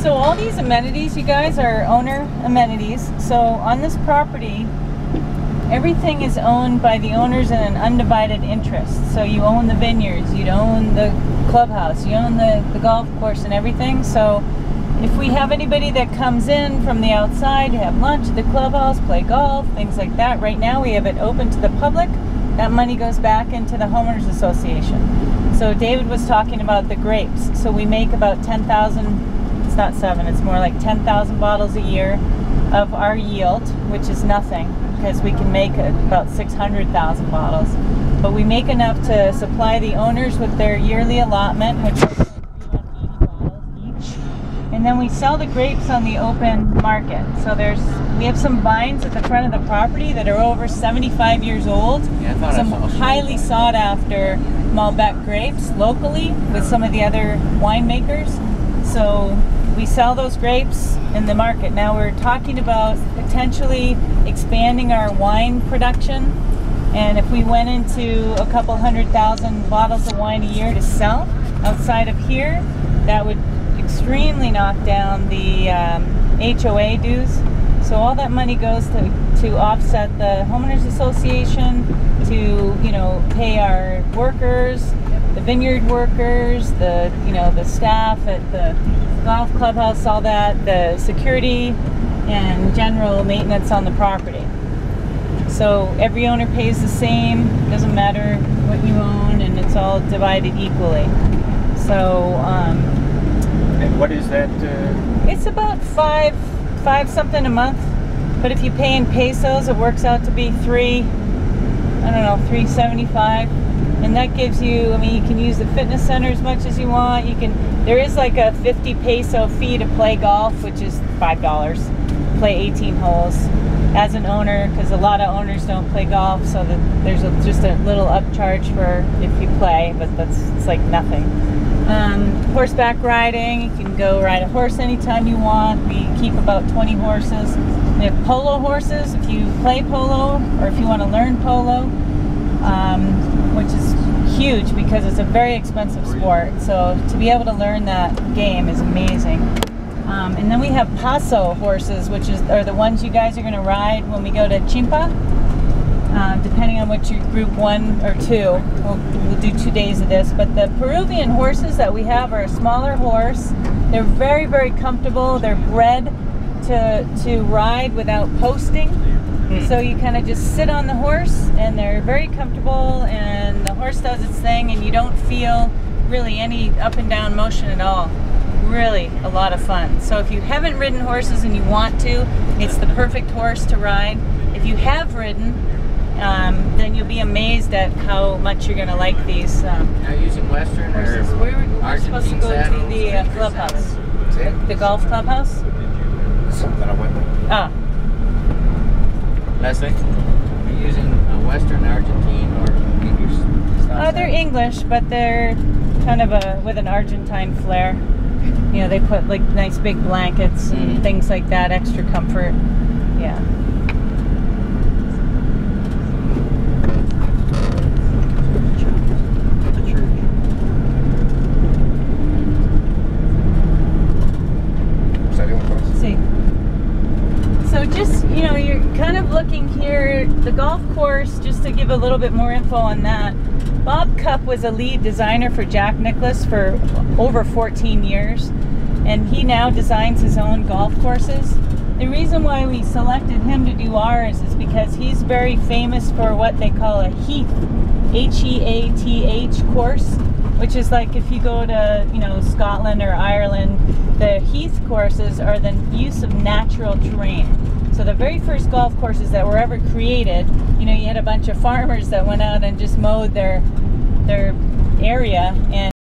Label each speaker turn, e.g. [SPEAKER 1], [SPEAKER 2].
[SPEAKER 1] So all these amenities, you guys, are owner amenities. So on this property, everything is owned by the owners in an undivided interest. So you own the vineyards, you own the clubhouse, you own the golf course and everything. So if we have anybody that comes in from the outside to have lunch at the clubhouse, play golf, things like that, right now we have it open to the public. That money goes back into the homeowners association. So David was talking about the grapes. So we make about 10,000, it's not 7, it's more like 10,000 bottles a year of our yield, which is nothing because we can make about 600,000 bottles. But we make enough to supply the owners with their yearly allotment, which is like 380 bottles each. And then we sell the grapes on the open market. So we have some vines at the front of the property that are over 75 years old. Yeah, some highly sought after Malbec grapes locally with some of the other winemakers. So we sell those grapes in the market. Now we're talking about potentially expanding our wine production. And if we went into a couple 100,000 bottles of wine a year to sell outside of here, that would extremely knock down the HOA dues. So all that money goes to offset the homeowners association, to pay our workers, the vineyard workers, the staff at the golf clubhouse, all that, the security and general maintenance on the property. So every owner pays the same, doesn't matter what you own, and it's all divided equally. So
[SPEAKER 2] and what is that?
[SPEAKER 1] It's about five something a month, but if you pay in pesos, it works out to be $375, and that gives you, you can use the fitness center as much as you want. There is like a 50 peso fee to play golf, which is $5, play 18 holes as an owner, because a lot of owners don't play golf, so that there's just a little upcharge for if you play, but it's like nothing. Horseback riding, you can go ride a horse anytime you want. We keep about 20 horses. We have polo horses if you play polo or if you want to learn polo, which is huge because it's a very expensive sport. So to be able to learn that game is amazing. And then we have paso horses, which are the ones you guys are going to ride when we go to Chimpa. Depending on what your group 1 or 2, we'll do 2 days of this. But the Peruvian horses that we have are a smaller horse. They're very, very comfortable. They're bred to ride without posting. So you kind of just sit on the horse, and they're very comfortable, and the horse does its thing, and you don't feel really any up and down motion at all. Really a lot of fun. So if you haven't ridden horses and you want to, it's the perfect horse to ride. If you have ridden, then you'll be amazed at how much you're going to like these
[SPEAKER 2] Are you using Western
[SPEAKER 1] horses.
[SPEAKER 2] or
[SPEAKER 1] We're supposed to go to the clubhouse, the golf clubhouse.
[SPEAKER 2] Something I went with.
[SPEAKER 1] Ah.
[SPEAKER 2] Leslie, are you using Western, Argentine, or English style?
[SPEAKER 1] They're English, but they're kind of with an Argentine flair. They put like nice big blankets and things like that, extra comfort. Yeah. See. So just, you're kind of looking here, the golf course, just to give a little bit more info on that. Bob Cupp was a lead designer for Jack Nicklaus for over 14 years, and he now designs his own golf courses. The reason why we selected him to do ours is because he's very famous for what they call a heath, H-E-A-T-H course, which is like if you go to, Scotland or Ireland, the heath courses are the use of natural terrain. So the very first golf courses that were ever created, you had a bunch of farmers that went out and just mowed their area, and